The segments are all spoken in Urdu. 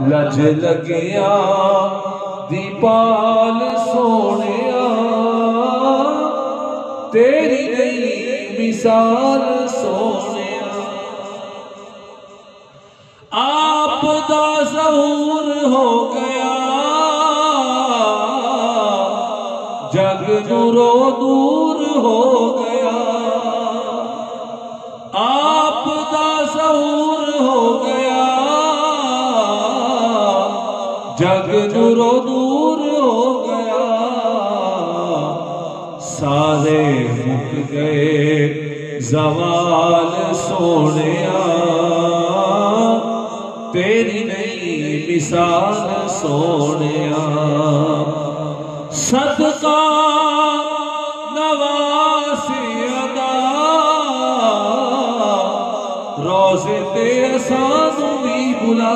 لج لگیا دیپال سونیا تیری نہیں مثال سونیا آپ دا ظہور ہو گیا جگ نورو دور ہو گیا آپ دا ظہور ہو گیا جگ نورو دور ہو گیا سارے مک گئے زوال سونیا تیری نہیں مثال سونیا صدقہ نواسی ادا روزے تے سانو بھی بلا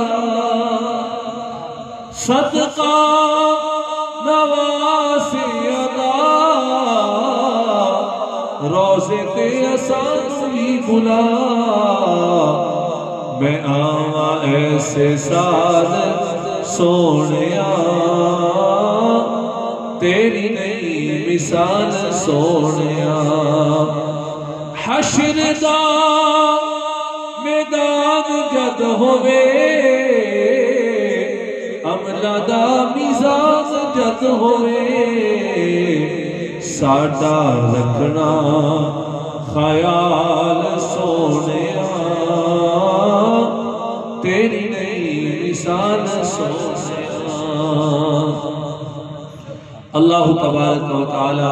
صدقہ نواسی ادا روزے تے سانو بھی بلا میں آواں ایسے سال سونیا تیری نہیں مثال سونیا حشر دا میدان جد ہوئے عملہ دا میزان جد ہوئے ساڈا رکھنا خیال سونیا تیری نہیں مثال سونیا اللہ تبارک و تعالی